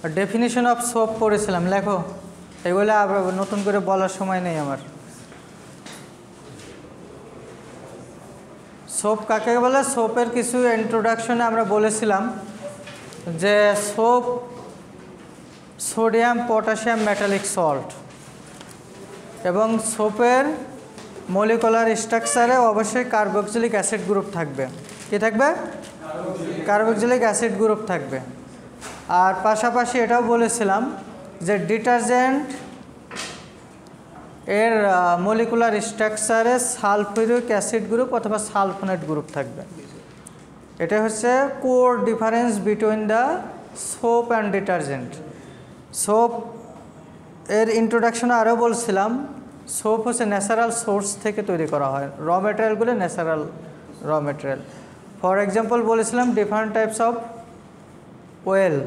Definition of soap পড়েছিলাম, লেখো। এগুলো আবার নতুন করে বলার সময় নেই আমার। সোপ কাকে বলে? সোপের কিছু ইন্ট্রোডাকশনে আমরা বলেছিলাম যে soap sodium potassium metallic salt, এবং সোপের মলিকুলার স্ট্রাকচারে অবশ্যই কার্বক্সিলিক অ্যাসিড গ্রুপ থাকবে। কি থাকবে? কার্বক্সিলিক অ্যাসিড গ্রুপ থাকবে। আর পাশাপাশি এটাও বলেছিলাম যে ডিটারজেন্ট এর মলিকুলার স্ট্রাকচারে সালফিউরিক অ্যাসিড গ্রুপ অথবা সালফোনেট গ্রুপ থাকবে। এটা হচ্ছে core difference between the soap and detergent. Soap এর ইন্ট্রোডাকশনে আরও বলছিলাম সোপ হচ্ছে ন্যাচারাল সোর্স থেকে তৈরি করা হয়, র ম্যাটেরিয়ালগুলো natural raw material. For example বলেছিলাম different types of oil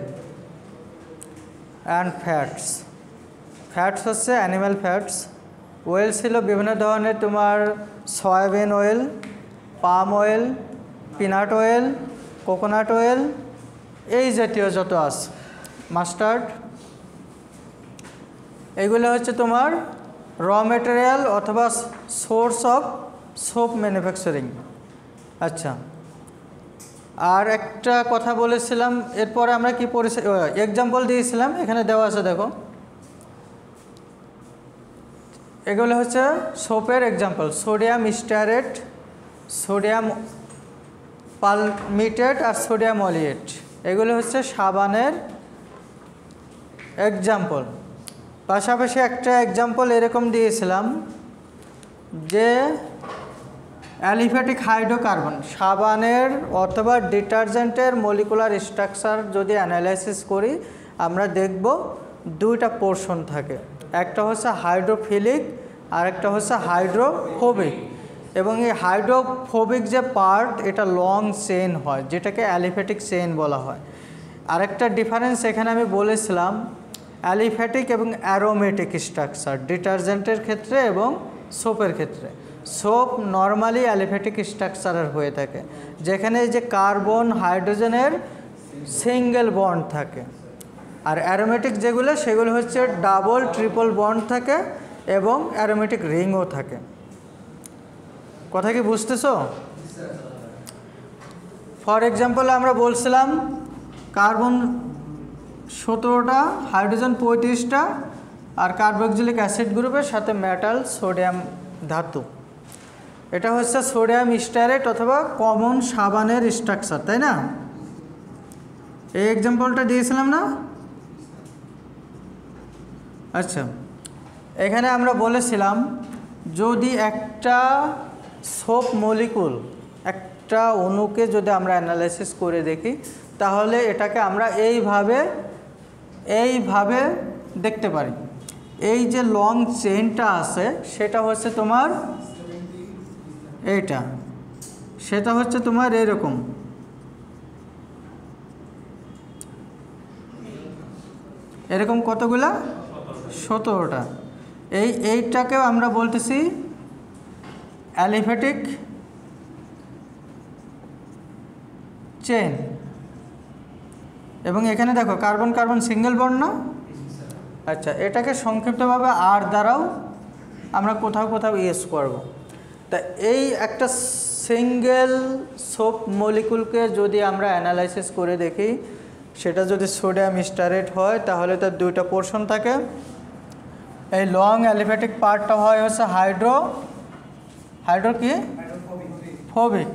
and fats. Fats হচ্ছে অ্যানিম্যাল ফ্যাটস, ওয়েল ছিল বিভিন্ন ধরনের, তোমার soybean oil, palm oil, peanut oil, coconut oil, এই জাতীয় যত আছে, মাস্টার্ড, এইগুলো হচ্ছে তোমার র ম্যাটেরিয়াল অথবা সোর্স অফ সোপ ম্যানুফ্যাকচারিং। আচ্ছা, আর একটা কথা বলেছিলাম, এরপরে আমরা কি পড়েছি, এক্সাম্পল দিয়েছিলাম, এখানে দেওয়া আছে দেখো। এগুলো হচ্ছে সোপের এক্সাম্পল: সোডিয়াম স্টারেট, সোডিয়াম পালমিটেট আর সোডিয়াম অলিয়েট। এগুলো হচ্ছে সাবানের এক্সাম্পল। পাশাপাশি একটা এক্সাম্পল এরকম দিয়েছিলাম যে অ্যালিফ্যাটিক হাইড্রোকার্বন, সাবানের অথবা ডিটারজেন্টের মলিকুলার স্ট্রাকচার যদি অ্যানালাইসিস করি আমরা দেখব দুইটা পোর্শন থাকে, একটা হচ্ছে হাইড্রোফিলিক আর একটা হচ্ছে হাইড্রোফোবিক। এবং এই হাইড্রোফোবিক যে পার্ট এটা লং চেইন হয়, যেটাকে অ্যালিফ্যাটিক চেইন বলা হয়। আরেকটা ডিফারেন্স এখানে আমি বলেছিলাম অ্যালিফ্যাটিক এবং অ্যারোমেটিক স্ট্রাকচার ডিটারজেন্টের ক্ষেত্রে এবং সোপের ক্ষেত্রে। সোপ নর্মালি অ্যালিফ্যাটিক স্ট্রাকচারের হয়ে থাকে, যেখানে যে কার্বন হাইড্রোজেনের সিঙ্গেল বন্ড থাকে, আর অ্যারোমেটিক যেগুলো সেগুলো হচ্ছে ডাবল ট্রিপল বন্ড থাকে এবং অ্যারোমেটিক রিংও থাকে। কথা কি বুঝতেছো? ফর এক্সাম্পল আমরা বলছিলাম কার্বন 17টা, হাইড্রোজেন 35টা, আর কার্বক্সিলিক অ্যাসিড গ্রুপের সাথে মেটাল সোডিয়াম ধাতু। এটা হচ্ছে সোডিয়াম স্টারেট অথবা কমন সাবানের স্ট্রাকচার, তাই না? এই এক্সাম্পলটা দিয়েছিলাম না? আচ্ছা, এখানে আমরা বলেছিলাম যদি একটা সোপ মলিকুল, একটা অণুকে যদি আমরা অ্যানালাইসিস করে দেখি তাহলে এটাকে আমরা এইভাবে দেখতে পারি। এই যে লং চেইনটা আছে সেটা হচ্ছে তোমার এইটা, সেটা হচ্ছে তোমার এরকম, এরকম কতগুলা? 17টা। এইটাকেও আমরা বলতেছি অ্যালিফ্যাটিক চেইন। এবং এখানে দেখো কার্বন কার্বন সিঙ্গেল বন্ড না? আচ্ছা, এটাকে সংক্ষিপ্তভাবে আর দ্বারাও আমরা কোথাও কোথাও ইউজ করব। তা এই একটা সিঙ্গেল সোপ মলিকুলকে যদি আমরা অ্যানালাইসিস করে দেখি, সেটা যদি সোডিয়াম স্টারেট হয় তাহলে তার দুইটা পোর্শন থাকে। এই লং অ্যালিফ্যাটিক পার্টটা হয় হচ্ছে হাইড্রো কি ফোবিক,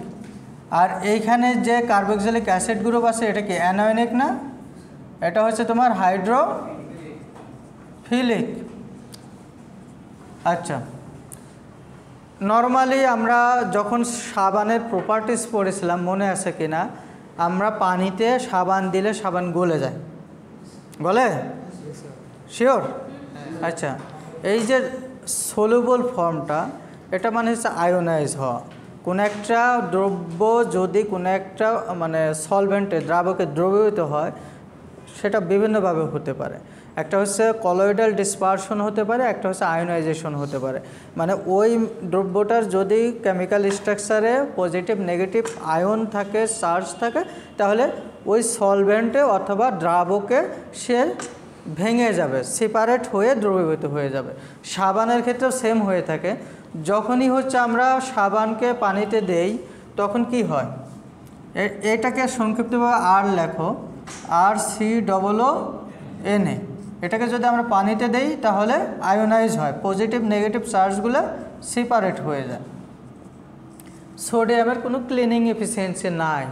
আর এইখানে যে কার্বক্সিলিক অ্যাসিড গ্রুপ আছে এটা কি অ্যানোয়নিক না? এটা হচ্ছে তোমার হাইড্রোফিলিক। আচ্ছা, নর্মালি আমরা যখন সাবানের প্রপার্টিস পড়েছিলাম মনে আছে কি না, আমরা পানিতে সাবান দিলে সাবান গলে যায়, গলে? শিওর? আচ্ছা, এই যে সলুবল ফর্মটা এটা মানে হচ্ছে আয়োনাইজ হওয়া। কোনো একটা দ্রব্য যদি কোনো একটা মানে সলভেন্টে দ্রাবকে দ্রবীভূত হয় সেটা বিভিন্নভাবে হতে পারে। একটা হচ্ছে কলয়েডাল ডিসপারশন হতে পারে, একটা হচ্ছে আয়োনাইজেশন হতে পারে। মানে ওই দ্রব্যটার যদি কেমিক্যাল স্ট্রাকচারে পজিটিভ নেগেটিভ আয়ন থাকে, চার্জ থাকে, তাহলে ওই সলভেন্টে অথবা দ্রাবকে সে ভেঙে যাবে, সেপারেট হয়ে দ্রবীভূত হয়ে যাবে। সাবানের ক্ষেত্রেও সেম হয়ে থাকে। যখনই হচ্ছে আমরা সাবানকে পানিতে দেই তখন কি হয়, এটাকে সংক্ষিপ্তভাবে আর লেখো, RCOONA। এটাকে যদি আমরা পানিতে দেই তাহলে আয়োনাইজ হয়, পজিটিভ নেগেটিভ চার্জগুলো সেপারেট হয়ে যায়। সোডিয়ামের কোনো ক্লিনিং এফিসিয়েন্সি নাই।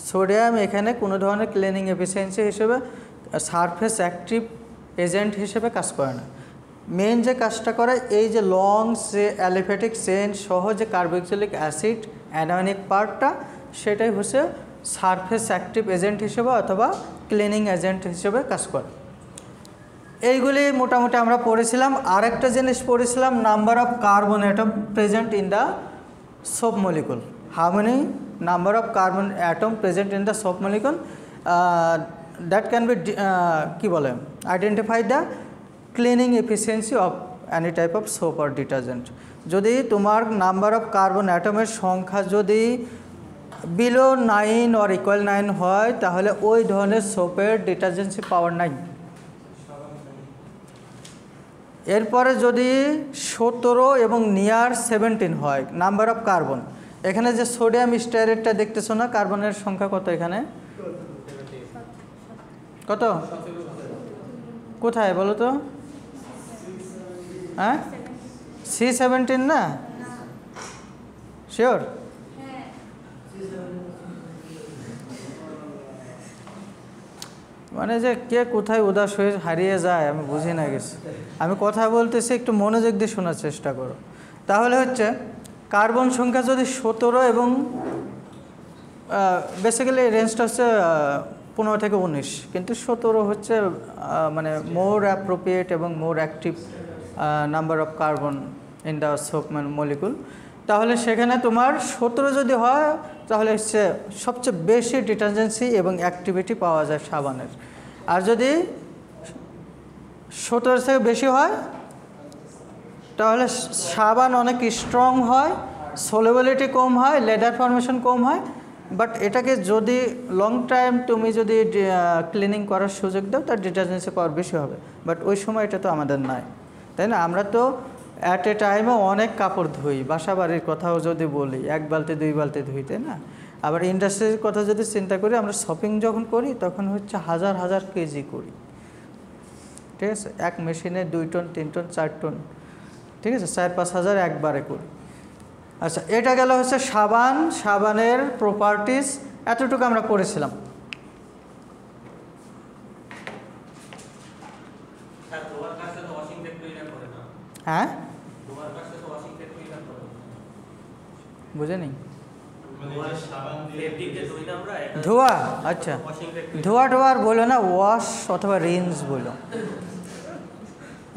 সোডিয়াম এখানে কোনো ধরনের ক্লিনিং এফিসিয়েন্সি হিসেবে সারফেস অ্যাক্টিভ এজেন্ট হিসেবে কাজ করে না। মেন যে কাজটা করে এই যে লং অ্যালিফ্যাটিক চেইন সহ যে কার্বক্সিলিক অ্যাসিড অ্যানায়নিক পার্টটা, সেটাই হচ্ছে সারফেস অ্যাক্টিভ এজেন্ট হিসেবে অথবা ক্লিনিং এজেন্ট হিসেবে কাজ করে। এইগুলি মোটামুটি আমরা পড়েছিলাম। আরেকটা জিনিস পড়েছিলাম, number of carbon atom present in the soap molecule. How many number of carbon atom present in the soap molecule that can be কী বলে identify the cleaning efficiency of any type of soap or detergent. যদি তোমার number of carbon অ্যাটমের সংখ্যা যদি below 9 or equal 9 হয়, তাহলে ওই ধরনের সোপের ডিটারজেন্সি পাওয়ার নাই। এরপরে যদি 17 এবং নিয়ার 17 হয় নাম্বার অফ কার্বন, এখানে যে সোডিয়াম স্টারেটটা দেখতেছো না, কার্বনের সংখ্যা কত এখানে? কত? কোথায় বলো তো? হ্যাঁ, C17 না? শিওর? মানে যে কে কোথায় উদাস হয়ে হারিয়ে যায় আমি বুঝি না কিছু। আমি কথা বলতেছি, একটু মনোযোগ দিয়ে শোনার চেষ্টা করো। তাহলে হচ্ছে কার্বন সংখ্যা যদি 17 এবং বেসিক্যালি রেঞ্জটা হচ্ছে 15 থেকে 19, কিন্তু 17 হচ্ছে মানে মোর অ্যাপ্রোপ্রিয়েট এবং মোর active number of carbon in the soap molecule. তাহলে সেখানে তোমার 17 যদি হয় তাহলে হচ্ছে সবচেয়ে বেশি ডিটারজেন্সি এবং অ্যাক্টিভিটি পাওয়া যায় সাবানের। আর যদি 17 থেকে বেশি হয় তাহলে সাবান অনেক স্ট্রং হয়, সলিবিলিটি কম হয়, লেদার ফর্মেশন কম হয়। বাট এটাকে যদি লং টাইম তুমি যদি ক্লিনিং করার সুযোগ দাও, তার ডিটারজেন্সি পাওয়ার বেশি হবে। বাট ওই সময় এটা তো আমাদের নাই, তাই না? আমরা তো অ্যাট এ টাইমে অনেক কাপড় ধুই। বাসা বাড়ির কথাও যদি বলি, 1 বালতি 2 বালতি ধুই, তাই না? আবার ইন্ডাস্ট্রির কথা যদি চিন্তা করি, আমরা শপিং যখন করি তখন হচ্ছে হাজার হাজার কেজি করি, ঠিক আছে? এক মেশিনে 2 টন 3 টন 4 টন, ঠিক আছে? 4-5 হাজার একবারে করি। আচ্ছা, এটা গেল হচ্ছে সাবান, সাবানের প্রপার্টিস, এতটুকু আমরা পড়েছিলাম। হ্যাঁ, বুঝেনি? ধোয়া, আচ্ছা ধোয়া টোয়ার বলো না, ওয়াশ অথবা রিন্স বলো।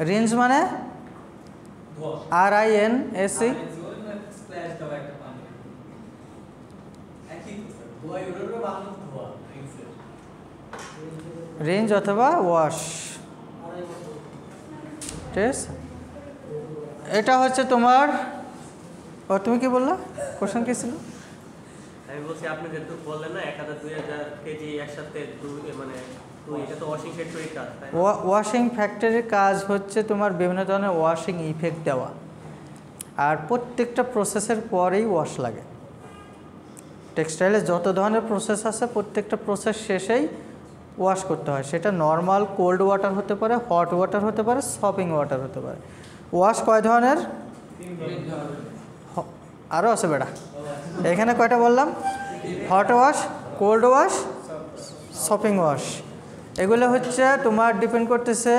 রিন্স মানে RINSE, রেঞ্জ অথবা ওয়াশ, ঠিক আছে? এটা হচ্ছে তোমার, তুমি কি বললা? কোশ্চেন কি ছিল? আমি বলছি আপনি যেহেতু বললেন না 1000-2000 কেজি একসাথে, মানে এটা তো ওয়াশিং ফ্যাক্টরির কাজ, তাই না? ওয়াশিং ফ্যাক্টরির কাজ হচ্ছে তোমার বিভিন্ন ধরনের ওয়াশিং ইফেক্ট দেওয়া, আর প্রত্যেকটা প্রসেসের পরেই ওয়াশ লাগে। টেক্সটাইলে যত ধরনের প্রসেস আছে প্রত্যেকটা প্রসেস শেষেই ওয়াশ করতে হয়। সেটা নর্মাল কোল্ড ওয়াটার হতে পারে, হট ওয়াটার হতে পারে, শপিং ওয়াটার হতে পারে। ওয়াশ কয় ধরনের? আরও আছে বেটা, এখানে কয়টা বললাম? Hot wash, cold wash, shopping wash. এগুলো হচ্ছে তোমার ডিপেন্ড করতেছে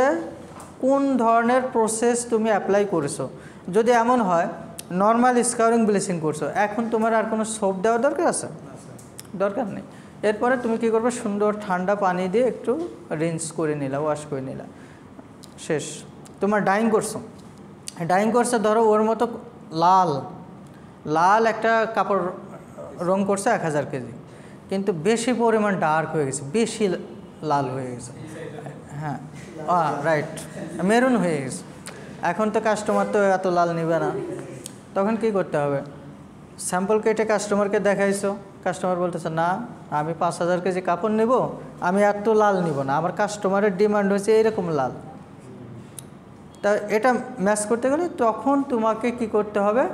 কোন ধরনের প্রসেস তুমি অ্যাপ্লাই করেছো। যদি এমন হয় নর্মাল স্কাউরিং ব্লিচিং করছো, এখন তোমার আর কোনো সোপ দেওয়ার দরকার আছে? দরকার নেই। এরপরে তুমি কী করবে, সুন্দর ঠান্ডা পানি দিয়ে একটু রিন্স করে নিলা, ওয়াশ করে নিলা, শেষ। তোমার ডাইং করছো, ডাইং করছে ধরো ওর মতো লাল লাল একটা কাপড় রং করছে 1000 কেজি, কিন্তু বেশি পরিমাণ ডার্ক হয়ে গেছে, বেশি লাল হয়ে গেছে। হ্যাঁ রাইট, মেরুন হয়ে গেছে। এখন তো কাস্টমার তো এত লাল নিবে না, তখন কি করতে হবে? স্যাম্পল কেটে কাস্টমারকে দেখাইছো, কাস্টমার বলতেছে না আমি 5,000 কেজি কাপড় নেব, আমি এত লাল নিব না, আমার কাস্টমারের ডিমান্ড হয়েছে এইরকম লাল। তা এটা ম্যাচ করতে গেলে তখন তোমাকে কি করতে হবে?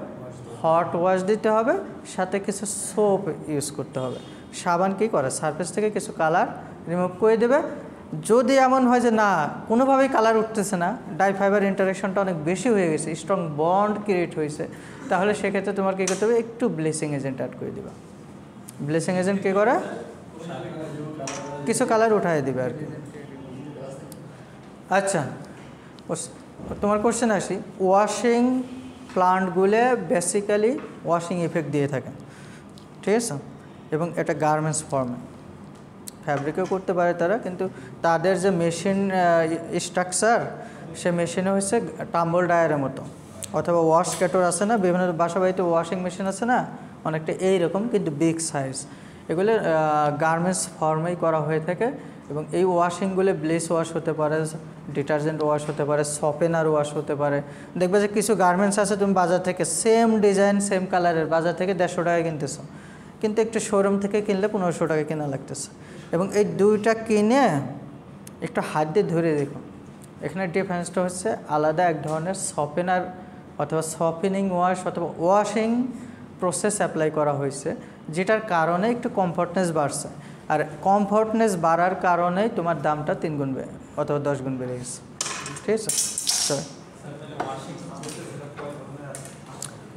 হট ওয়াশ দিতে হবে, সাথে কিছু সোপ ইউজ করতে হবে। সাবান কী করে? সারফেস থেকে কিছু কালার রিমুভ করে দেবে। যদি এমন হয় যে না কোনোভাবেই কালার উঠতেছে না, ডাইফাইবার ইন্টারাকশনটা অনেক বেশি হয়ে গেছে, স্ট্রং বন্ড ক্রিয়েট হয়েছে, তাহলে সেক্ষেত্রে তোমার কী করতে হবে? একটু ব্লিচিং এজেন্ট অ্যাড করে দেবে। ব্লিচিং এজেন্ট কী করে? কিছু কালার উঠাই দিবে আর কি। আচ্ছা, তোমার কোশ্চেন আসি। ওয়াশিং প্লান্টগুলো বেসিক্যালি ওয়াশিং ইফেক্ট দিয়ে থাকে, ঠিক আছে? এবং এটা গার্মেন্টস ফর্মে, ফ্যাব্রিকও করতে পারে তারা, কিন্তু তাদের যে মেশিন স্ট্রাকচার, সে মেশিনে হচ্ছে টাম্বল ডায়ারের মতো, অথবা ওয়াশ ক্যাটর আছে না, বিভিন্ন বাসা বাড়িতে ওয়াশিং মেশিন আছে না, অনেকটা এইরকম কিন্তু বিগ সাইজ। এগুলো গার্মেন্টস ফর্মেই করা হয়ে থাকে। এবং এই ওয়াশিংগুলো ব্লেস ওয়াশ হতে পারে, ডিটারজেন্ট ওয়াশ হতে পারে, সফেনার ওয়াশ হতে পারে। দেখবে যে কিছু গার্মেন্টস আছে তুমি বাজার থেকে সেম ডিজাইন সেম কালারের বাজার থেকে 150 টাকায় কিনতেছো, কিন্তু একটু শোরুম থেকে কিনলে 1500 টাকা কেনা লাগতেছে। এবং এই দুইটা কিনে একটু হাত দিয়ে ধরে দেখুন, এখানে ডিফারেন্সটা হচ্ছে আলাদা এক ধরনের সফেনার অথবা সফেনিং ওয়াশ অথবা ওয়াশিং প্রসেস অ্যাপ্লাই করা হয়েছে, যেটার কারণে একটু কমফর্টনেস বাড়ছে। আর কমফর্টনেস বাড়ার কারণে তোমার দামটা 3 গুণ অথবা 10 গুণ বেড়ে গেছে, ঠিক আছে?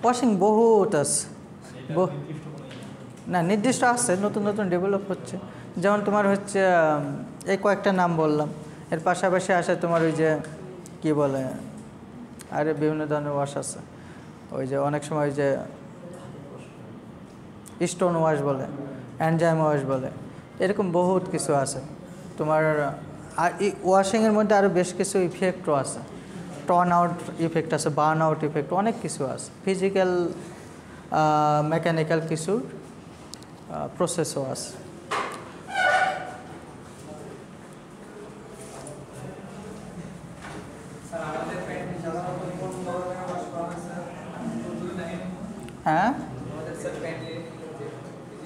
ওয়াশিং বহুত আছে, না নির্দিষ্ট আছে, নতুন নতুন ডেভেলপ হচ্ছে। যেমন তোমার হচ্ছে এই কয়েকটা নাম বললাম, এর পাশাপাশি আসে তোমার ওই যে কী বলে, আরে বিভিন্ন ধরনের ওয়াশ আছে, ওই যে অনেক সময় ওই যে স্টোন ওয়াশ বলে, এনজাইম ওয়াশ বলে, এরকম বহুত কিছু আছে তোমার। আর এই ওয়াশিংয়ের মধ্যে আরও বেশ কিছু ইফেক্টও আছে, টর্ন আউট ইফেক্ট আছে, বার্ন আউট ইফেক্ট, অনেক কিছু আছে, ফিজিক্যাল মেকানিক্যাল কিছু প্রসেসও আছে। হ্যাঁ,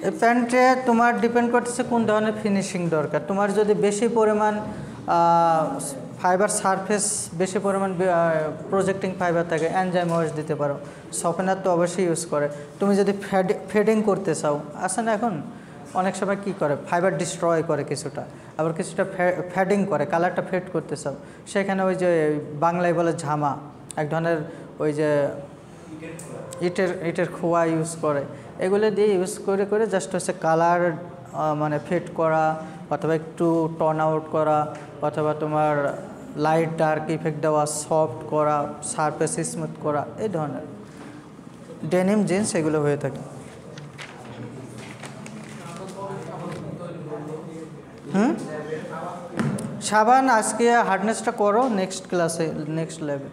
এই প্যান্টে তোমার ডিপেন্ড করতেছে কোন ধরনের ফিনিশিং দরকার। তোমার যদি বেশি পরিমাণ ফাইবার সারফেস, বেশি পরিমাণ প্রজেক্টিং ফাইবার থাকে, এনজাইম ওয়াশ দিতে পারো। সফেনার তো অবশ্যই ইউজ করে। তুমি যদি ফেডিং করতে চাও, আসে না এখন অনেক সময় কী করে, ফাইবার ডিস্ট্রয় করে কিছুটা, আবার কিছুটা ফেডিং করে, কালারটা ফেড করতে চাও, সেখানে ওই যে বাংলায় বলে ঝামা, এক ধরনের ওই যে ইটের খোয়া ইউজ করে, এগুলো দিয়ে ইউজ করে করে জাস্ট হচ্ছে কালার মানে ফেড করা, অথবা একটু টর্ন আউট করা, অথবা তোমার লাইট ডার্ক ইফেক্ট দেওয়া, সফট করা, সারফেস স্মুথ করা, এই ধরনের ডেনিম জিন্স এগুলো হয়ে থাকে। সাবান আজকে হার্ডনেসটা করো, নেক্সট ক্লাসে নেক্সট লেভেল।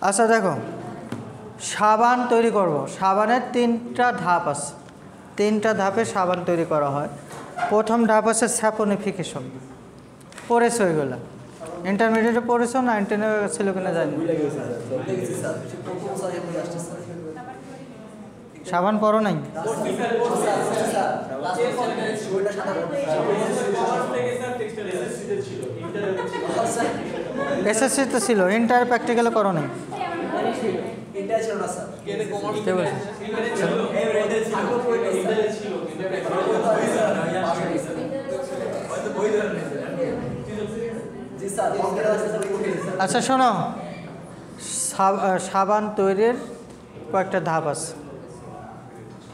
আচ্ছা দেখো, সাবান তৈরি করব, সাবানের 3টা ধাপ আছে, 3টা ধাপে সাবান তৈরি করা হয়। প্রথম ধাপ আছে স্যাপনিফিকেশন। পড়েছো এগুলো? ইন্টারমিডিয়েটে পড়েছো না 9-10 ছিল কিনা জানি। সাবান পড়ো নাই? এসএসসি তো ছিল, ইন্টার প্র্যাকটিক্যালে করো নাই? আচ্ছা শোনো, সাবান তৈরির কয়েকটা ধাপ আছে।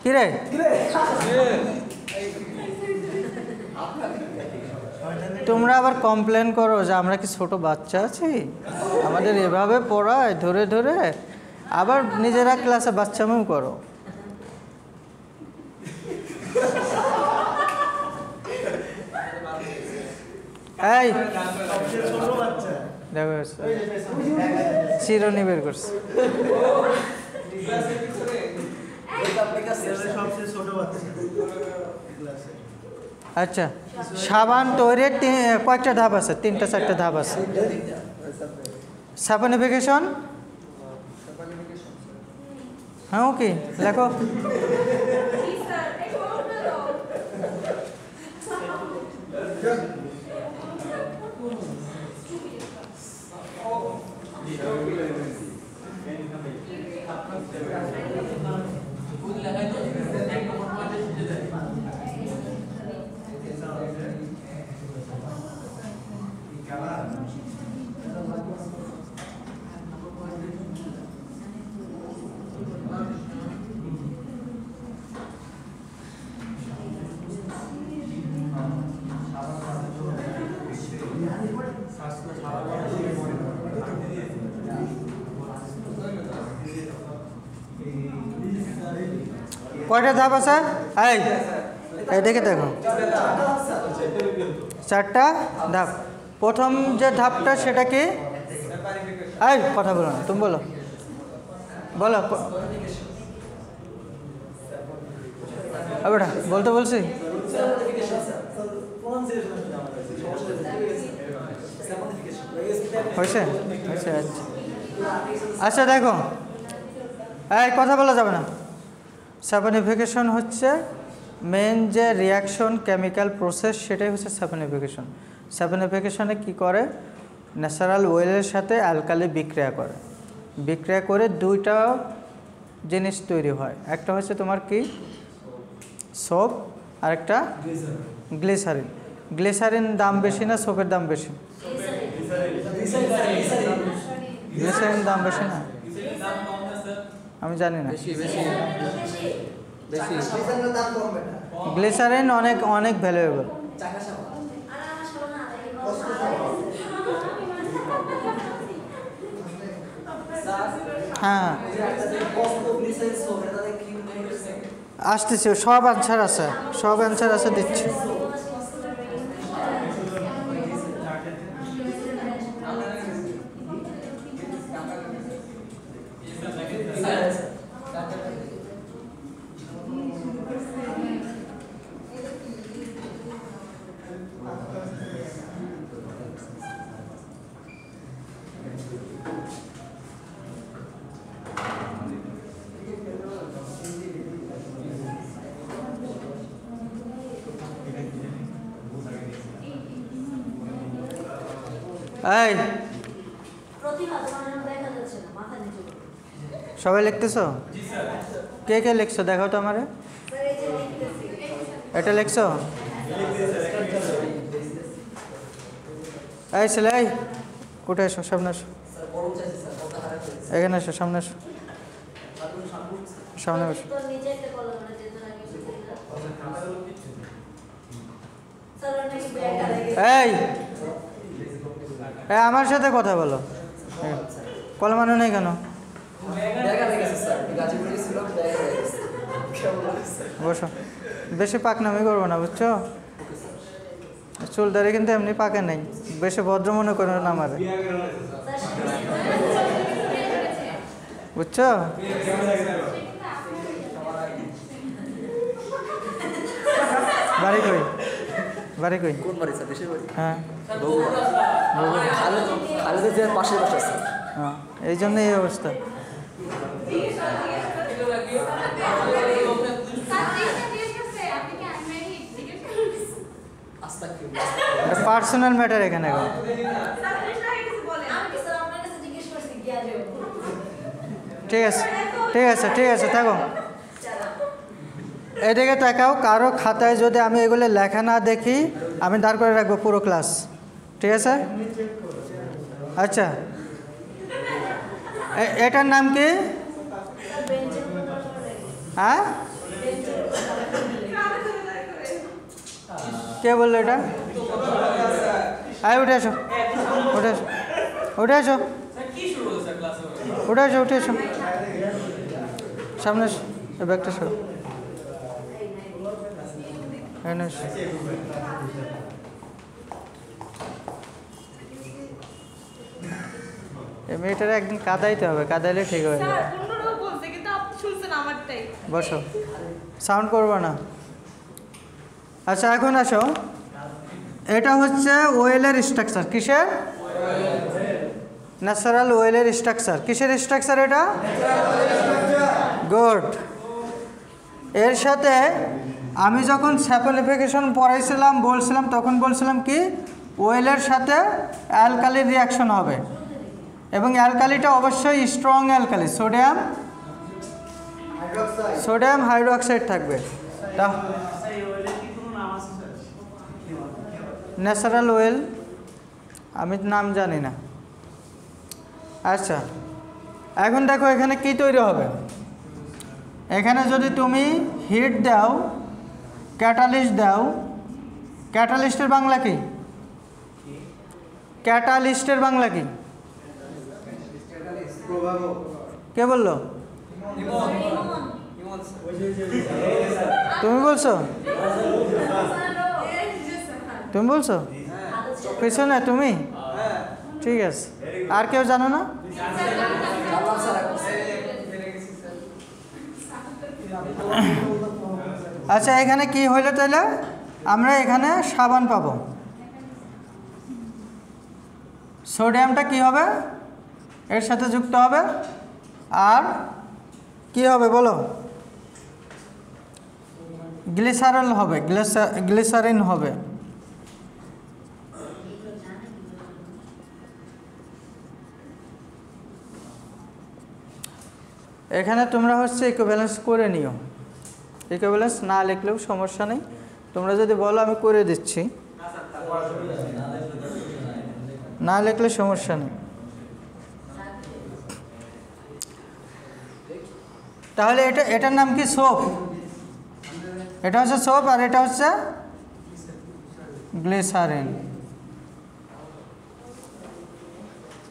কিরে তোমরা আবার কমপ্লেন করো যে আমরা কি ছোট বাচ্চা আছি, আমাদের এভাবে পড়ায় ধরে ধরে, আবার নিজেরা ক্লাসে বাচ্চামিও করো। এই দেখো চিরনি বের করছে। আচ্ছা, সাবান তৈরির কয়েকটা ধাপ আছে? 3টা 4টা ধাপ আছে। সাবনিফিকেশন, হ্যাঁ ওকে লেখো। কয়টা ধাপ আছে? এই দেখে দেখো, 4টা ধাপ। প্রথম যে ধাপটা সেটা কি? কথা বলো না, তুমি বলো বলো। বেটা বলতে বলছি। হয়েছে হয়েছে। আচ্ছা আচ্ছা দেখো, কথা বলা যাবে না। সাবনিফিকেশন হচ্ছে মেন যে রিয়াকশন কেমিক্যাল প্রসেস, সেটাই হচ্ছে সাবনিফিকেশন। সাবনিফিকেশনে কি করে? ন্যাচারাল ওয়েলের সাথে অ্যালকালি বিক্রিয়া করে, বিক্রিয়া করে 2টা জিনিস তৈরি হয়। একটা হচ্ছে তোমার কি? সোপ, আর একটা গ্লিসারিন। গ্লিসারিন দাম বেশি না সোপের দাম বেশি? গ্লিসারিন দাম বেশি না? আমি জানি না। গ্লিসারিন অনেক অনেক ভ্যালুয়েবল। হ্যাঁ আসতেছে, সব অ্যান্সার আছে, সব অ্যান্সার আছে, দিচ্ছি। এই সবাই লিখতেছো? কে কে লিখছো দেখাও তো আমারে। এটা লিখছো? এই ছেলে, এই কোথায় এসো, সামনে এসো, এখানে এসো, সামনে এসো, সামনে বসো। এই আমার সাথে কথা বলো। কলমানো নেই কেন? বসো, বেশি পাকনামি করবো না, বুঝছো? চুলদারি কিন্তু এমনি পাকে নেই, বেশি ভদ্র মনে করো না আমারে, বুঝছো? বাড়ি কই? বাড়ি কই? হ্যাঁ এই জন্য এই অবস্থা। পার্সোনাল ম্যাটার এখানে। ঠিক আছে ঠিক আছে ঠিক আছে, থাকো। এদিকে তাকাও, কারো খাতায় যদি আমি এগুলো লেখা না দেখি আমি দাঁড় করে রাখবো পুরো ক্লাস, ঠিক আছে? আচ্ছা, এটার নাম কি? হ্যাঁ কে বললো এটা? উঠে আসো, উঠে আসো, উঠে আসো, উঠে আসো, উঠে আসো, সামনে এসো, ব্যাগটা সরো, এনে এসো। মেয়েটারে একদিন কাদাইতে হবে, কাদাইলে ঠিক হয়ে যাবে। বসো, সাউন্ড করবো না। আচ্ছা এখন আসো, এটা হচ্ছে ওয়েলের স্ট্রাকচার। কিসের? ন্যাচারাল ওয়েলের স্ট্রাকচার। কিসের স্ট্রাকচার এটা? গুড। এর সাথে আমি যখন স্যাম্পলিফিকেশন পড়াইছিলাম বলছিলাম, তখন বলছিলাম কি ওয়েলের সাথে অ্যালকালির রিয়াকশন হবে, এবং অ্যালকালিটা অবশ্যই স্ট্রং অ্যালকালি, সোডিয়াম হাইড্রোক্সাইড থাকবে। ন্যাচারাল ওয়েল আমি নাম জানি না। আচ্ছা এখন দেখো এখানে কি তৈরি হবে। এখানে যদি তুমি হিট দাও, ক্যাটালিস্ট দাও, ক্যাটালিস্টের বাংলা কি? ক্যাটালিস্টের বাংলা কি? কে বললো? তুমি বলছো? তুমি বলছো? পিছনে তুমি? ঠিক আছে, আর কেউ জানো না? আচ্ছা এখানে কি হইলো তাহলে? আমরা এখানে সাবান পাবো। সোডিয়ামটা কি হবে? এর সাথে যুক্ত হবে, আর কি হবে বলো? গ্লিসারল হবে, গ্লিসারিন হবে। এখানে তোমরা হচ্ছে ইকুইভ্যালেন্স করে নিও। ইকুইভ্যালেন্স না লিখলেও সমস্যা নেই, তোমরা যদি বলো আমি করে দিচ্ছি, না লিখলে সমস্যা নেই। তাহলে এটার নাম কি? সোপ। এটা হচ্ছে সোপ, আর এটা হচ্ছে গ্লিসারিন।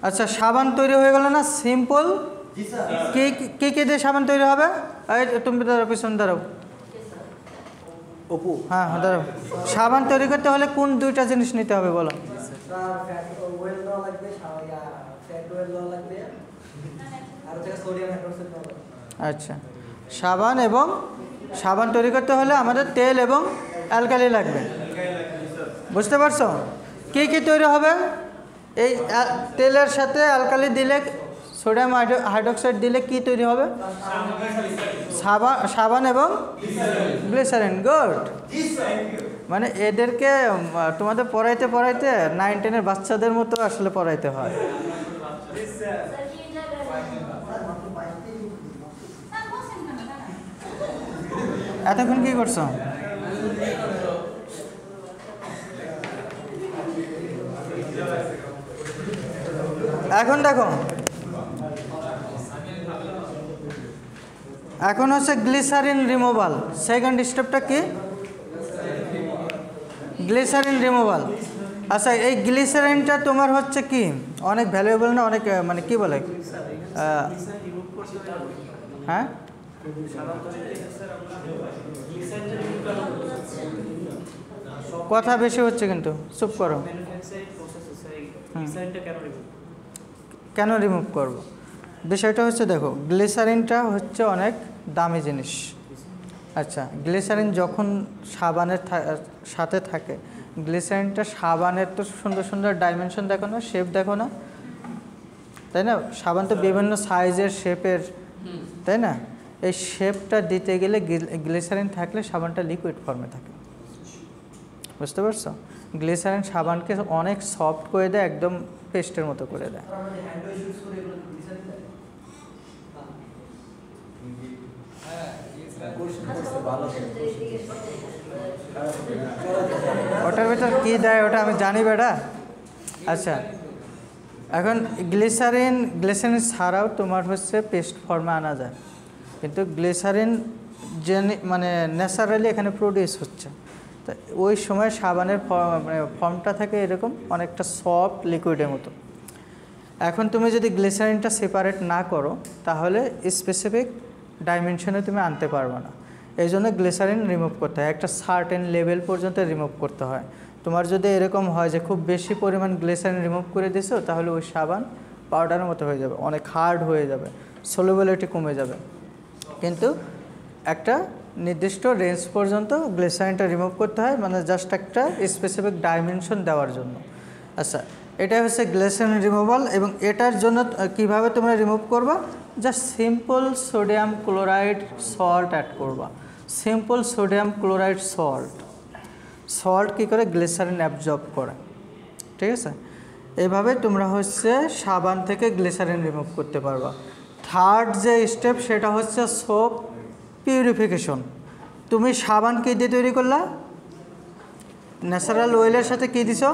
আচ্ছা সাবান তৈরি হয়ে গেল না? সিম্পল। কি কি দিয়ে সাবান তৈরি হবে? এই তুমি দাঁড়াও, পিছনে দাঁড়াও। অপু, হ্যাঁ দাঁড়াও। সাবান তৈরি করতে হলে কোন দুইটা জিনিস নিতে হবে বলো? আচ্ছা সাবান, এবং সাবান তৈরি করতে হলে আমাদের তেল এবং অ্যালকালি লাগবে। বুঝতে পারছো? কি কি তৈরি হবে? এই তেলের সাথে অ্যালকালি দিলে, সোডিয়াম হাইড্রোক্সাইড দিলে কি তৈরি হবে? সাবান এবং গ্লিসারিন। গুড। মানে এদেরকে তোমাদের পড়াইতে পড়াইতে 9-10-এর বাচ্চাদের মতো আসলে পড়াইতে হয়। এতক্ষণ কি করছো? এখন দেখো, এখন হচ্ছে গ্লিসারিন রিমুভাল। সেকেন্ড স্টেপটা কি? Glycerine removal. আচ্ছা এই গ্লিসারিনটা তোমার হচ্ছে কি অনেক ভ্যালুয়েবল না? অনেক মানে কি বলে, হ্যাঁ কথা বেশি হচ্ছে কিন্তু, চুপ করো। কেন রিমুভ করব? বিষয়টা হচ্ছে দেখো, গ্লিসারিনটা হচ্ছে অনেক দামি জিনিস। আচ্ছা গ্লিসারিন যখন সাবানের সাথে থাকে, গ্লিসারিনটা সাবানের তো সুন্দর সুন্দর ডাইমেনশন দেখো না, শেপ দেখো না, তাই না? সাবান তো বিভিন্ন সাইজের শেপের, তাই না? এই শেপটা দিতে গেলে গ্লিসারিন থাকলে সাবানটা লিকুইড ফর্মে থাকে। বুঝতে পারছো? গ্লিসারিন সাবানকে অনেক সফট করে দেয়, একদম পেস্টের মতো করে দেয়। ওটার ভিতর কী দেয় ওটা আমি জানি বেটা। আচ্ছা এখন গ্লিসারিন ছাড়াও তোমার হচ্ছে পেস্ট ফর্মে আনা যায়, কিন্তু গ্লিসারিন যে মানে ন্যাচারালি এখানে প্রডিউস হচ্ছে, তা ওই সময় সাবানের ফর্মটা থাকে এরকম অনেকটা সফট লিকুইডের মতো। এখন তুমি যদি গ্লিসারিনটা সেপারেট না করো তাহলে স্পেসিফিক ডাইমেনশনে তুমি আনতে পারবে না। এই জন্য গ্লিসারিন রিমুভ করতে হয়, একটা সার্টেন লেভেল পর্যন্ত রিমুভ করতে হয়। তোমার যদি এরকম হয় যে খুব বেশি পরিমাণ গ্লিসারিন রিমুভ করে দিছো, তাহলে ওই সাবান পাউডারের মতো হয়ে যাবে, অনেক হার্ড হয়ে যাবে, সলিউবিলিটি কমে যাবে। কিন্তু একটা নির্দিষ্ট রেঞ্জ পর্যন্ত গ্লিসারিনটা রিমুভ করতে হয়, মানে জাস্ট একটা স্পেসিফিক ডাইমেনশন দেওয়ার জন্য। আচ্ছা, এটা হচ্ছে গ্লিসারিন রিমুভাল। এবং এটার জন্য কিভাবে তোমরা রিমুভ করবা, just simple sodium chloride salt add করবা। সিম্পল সোডিয়াম ক্লোরাইড সল্ট কী করে গ্লিসারিন অ্যাবজর্ব করে, ঠিক আছে। এইভাবে তোমরা হচ্ছে সাবান থেকে গ্লিসারিন রিমুভ করতে পারবা। থার্ড যে স্টেপ সেটা হচ্ছে সোপ পিউরিফিকেশন। তুমি সাবান কী দিয়ে তৈরি করলা, ন্যাচারাল অয়েলের সাথে কী দিছো,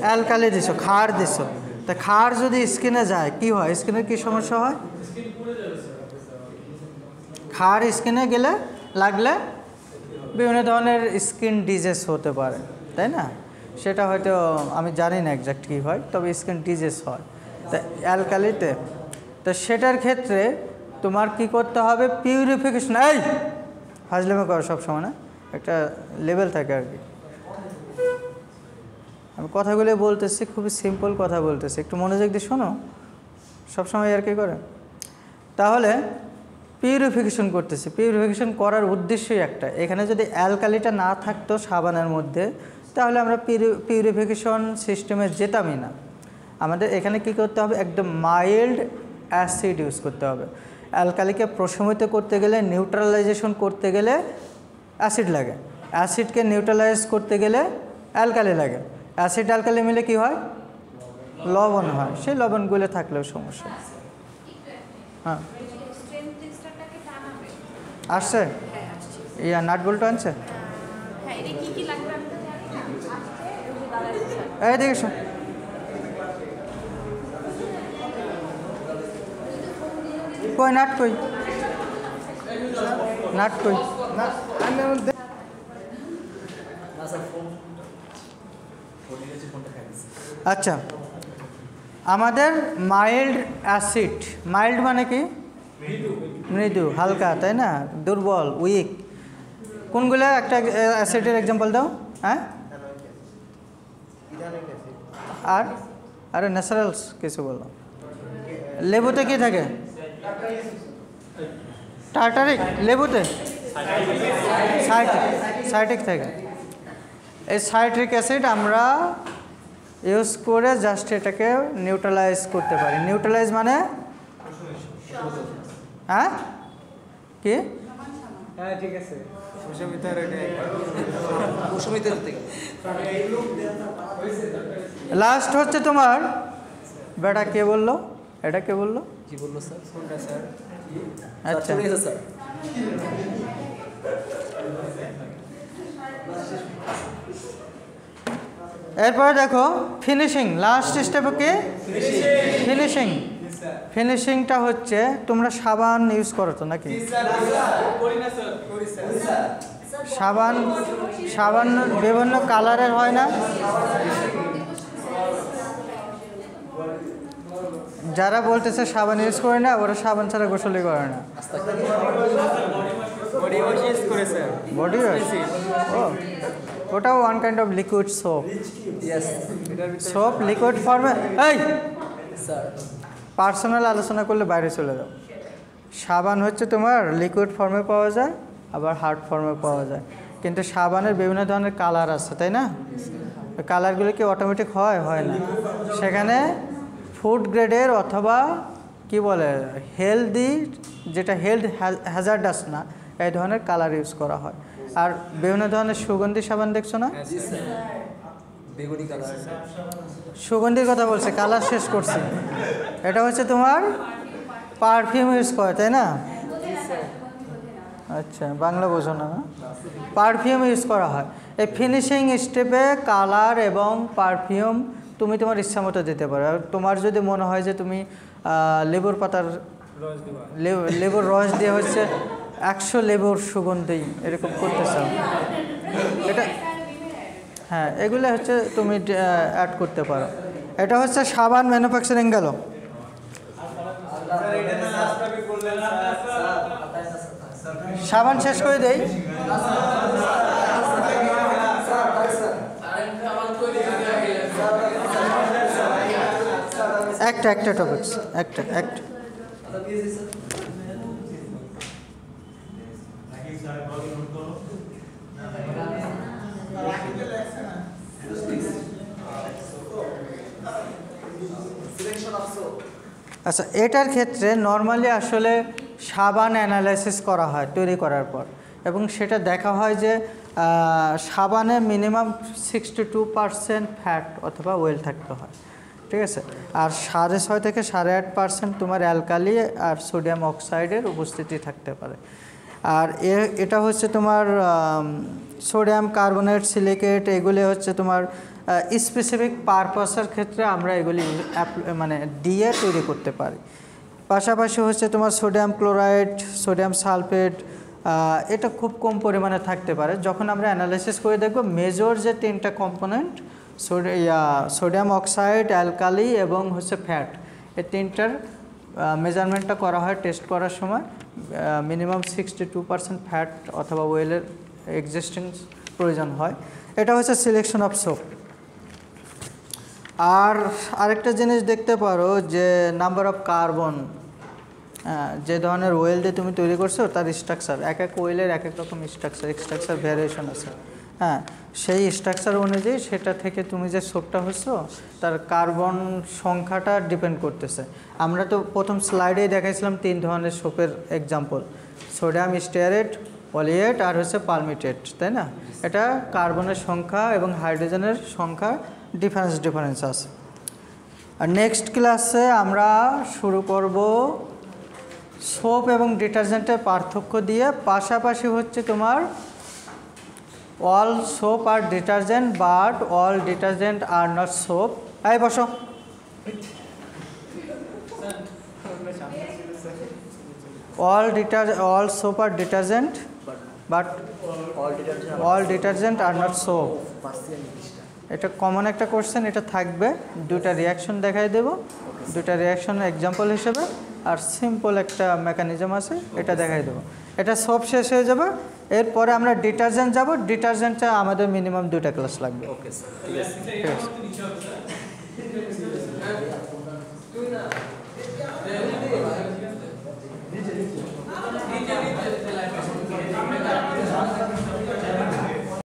অ্যালকালি দিছো, ক্ষার দিছো। তা ক্ষার যদি স্কিনে যায় কি হয়, স্কিনের কী সমস্যা হয়, ক্ষার স্কিনে গেলে লাগলে বিভিন্ন ধরনের স্কিন ডিজিজ হতে পারে, তাই না। সেটা হয়তো আমি জানি না এক্স্যাক্ট কী হয়, তবে স্কিন ডিজিজ হয় তা অ্যালকালিতে। তো সেটার ক্ষেত্রে তোমার কি করতে হবে, পিউরিফিকেশন। এই ফাজলামি করো সবসময় না, একটা লেভেল থাকে আর কি। আমি কথাগুলো বলতেছি, খুবই সিম্পল কথা বলতেছি, একটু মনোযোগ দিয়ে শোনো, সবসময় আর কি করে। তাহলে পিউরিফিকেশন করতেছি, পিউরিফিকেশন করার উদ্দেশ্যই একটা। এখানে যদি অ্যালকালিটা না থাকতো সাবানের মধ্যে, তাহলে আমরা পিউরিফিকেশন সিস্টেমে যেতামই না। আমাদের এখানে কি করতে হবে, একদম মাইল্ড অ্যাসিড ইউজ করতে হবে। অ্যালকালিকে প্রশমিত করতে গেলে, নিউট্রালাইজেশন করতে গেলে অ্যাসিড লাগে, অ্যাসিডকে নিউট্রালাইজ করতে গেলে অ্যালকালি লাগে। অ্যাসিড অ্যালকালি মিলে কি হয়, লবণ হয়। সেই লবণগুলো থাকলেও সমস্যা। হ্যাঁ আসছে, ইয়া নাট বল্টু আনছে, এই দেখে শোন, কই নাট কই, নাট কই। আচ্ছা, আমাদের মাইল্ড অ্যাসিড, মাইল্ড মানে কি, মৃদু, হালকা, তাই না, দুর্বল, উইক। কোনগুলো একটা অ্যাসিডের এক্সাম্পল দাও। হ্যাঁ, আর আরে ন্যাচারালস কিছু বলো। লেবুতে কি থাকে, টার্টারিক, লেবুতে সাইট্রিক থাকে। এই সাইট্রিক অ্যাসিড আমরা ইউজ করে জাস্ট এটাকে নিউট্রালাইজ করতে পারি। নিউট্রালাইজ মানে হ্যাঁ কি, হ্যাঁ ঠিক আছে, লাস্ট হচ্ছে তোমার বেটা কে বললো, এটা কে বললো, কি বললো স্যার, কোনটা স্যার? আচ্ছা স্যার এরপরে দেখো ফিনিশিং, লাস্ট স্টেপে কি, ফিনিশিং। ফিনিশিংটা হচ্ছে তোমরা সাবান ইউজ করো তো নাকি, সাবান সাবান বিভিন্ন কালারের হয় না, যারা বলতেছে সাবান ইউজ করে না, ওরা সাবান ছাড়া গোসলই করে না। বডি ওয়াশ, ও ওটাও one kind of liquid soap. Soap liquid ফর্মে, এই পার্সোনাল আলোচনা করলে বাইরে চলে যাও। সাবান হচ্ছে তোমার লিকুইড ফর্মে পাওয়া যায়, আবার হার্ড ফর্মে পাওয়া যায়। কিন্তু সাবানের বিভিন্ন ধরনের কালার আছে, তাই না, কালারগুলো কি অটোমেটিক হয়, হয় না। সেখানে ফুড গ্রেডের অথবা কি বলে হেলদি, যেটা হেলথ হ্যাজার্ডাস না, এই ধরনের কালার ইউজ করা হয়। আর বিভিন্ন ধরনের সুগন্ধি সাবান দেখছো না, সুগন্ধির কথা বলছে, কালার শেষ করছি। এটা হচ্ছে তোমার পারফিউম ইউজ করে, তাই না, আচ্ছা বাংলা বোঝো না, পারফিউম ইউজ করা হয়। এই ফিনিশিং স্টেপে কালার এবং পারফিউম তুমি তোমার ইচ্ছা মতো দিতে পারো। আর তোমার যদি মনে হয় যে তুমি লেবুর পাতার লেবুর রস দিয়ে হচ্ছে 100 লেবুর সুগন্ধি এরকম করতে চাও, এটা হ্যাঁ, এগুলো হচ্ছে তুমি অ্যাড করতে পারো। এটা হচ্ছে সাবান ম্যানুফ্যাকচারিং গেল। সাবান শেষ করে দেই। একটা টপিকস একটা আচ্ছা, এটার ক্ষেত্রে নর্মালি আসলে সাবান অ্যানালাইসিস করা হয় তৈরি করার পর, এবং সেটা দেখা হয় যে সাবানে মিনিমাম 62% ফ্যাট অথবা ওয়েল থাকতে হয়, ঠিক আছে। আর 6.5 থেকে 8.5% তোমার অ্যালকালি আর সোডিয়াম অক্সাইডের উপস্থিতি থাকতে পারে। আর এটা হচ্ছে তোমার সোডিয়াম কার্বনেট, সিলিকেট, এগুলি হচ্ছে তোমার স্পেসিফিক পারপাসের ক্ষেত্রে আমরা এগুলি মানে দিয়ে তৈরি করতে পারি। পাশাপাশি হচ্ছে তোমার সোডিয়াম ক্লোরাইড, সোডিয়াম সালফেট, এটা খুব কম পরিমাণে থাকতে পারে। যখন আমরা অ্যানালাইসিস করে দেখব মেজর যে 3টা কম্পোনেন্ট সোডিয়াম অক্সাইড, অ্যালকালি এবং হচ্ছে ফ্যাট, এই 3টার মেজারমেন্টটা করা হয় টেস্ট করার সময়। মিনিমাম 62% ফ্যাট অথবা ওয়েলের এক্সিস্টেন্স প্রয়োজন হয়। এটা হচ্ছে সিলেকশন অফ সোপ। আর আরেকটা জিনিস দেখতে পারো যে নাম্বার অফ কার্বন, যে ধরনের ওয়েল দিয়ে তুমি তৈরি করছো তার স্ট্রাকচার, এক ওয়েলের এক রকম স্ট্রাকচার ভ্যারিয়েশন আছে। হ্যাঁ, সেই স্ট্রাকচার অনুযায়ী সেটা থেকে তুমি যে সোপটা হচ্ছ তার কার্বন সংখ্যাটা ডিপেন্ড করতেছে। আমরা তো প্রথম স্লাইডেই দেখাইছিলাম 3 ধরনের সোপের এক্সাম্পল, সোডিয়াম স্টিয়ারেট, পলিয়েট আর হচ্ছে পালমিটেট, তাই না? এটা কার্বনের সংখ্যা এবং হাইড্রোজেনের সংখ্যা ডিফারেন্স আছে। আর নেক্সট ক্লাসে আমরা শুরু করব সোপ এবং ডিটারজেন্টের পার্থক্য দিয়ে, পাশাপাশি হচ্ছে তোমার অল সোপ আর detergent but all detergent are not soap. এই বসো। all soap are detergent but all detergent are not soap. এটা কমন একটা কোশ্চেন, এটা থাকবে। 2টা রিয়াকশন দেখাই দেব, 2টা রিয়াকশনের এক্সাম্পল হিসেবে, আর সিম্পল একটা মেকানিজম আছে এটা দেখাই দেবো। এটা সব শেষ হয়ে যাবে। এরপরে আমরা ডিটারজেন্ট যাব। ডিটারজেন্টটা আমাদের মিনিমাম 2টা ক্লাস লাগবে। ওকে স্যার, ঠিক আছে।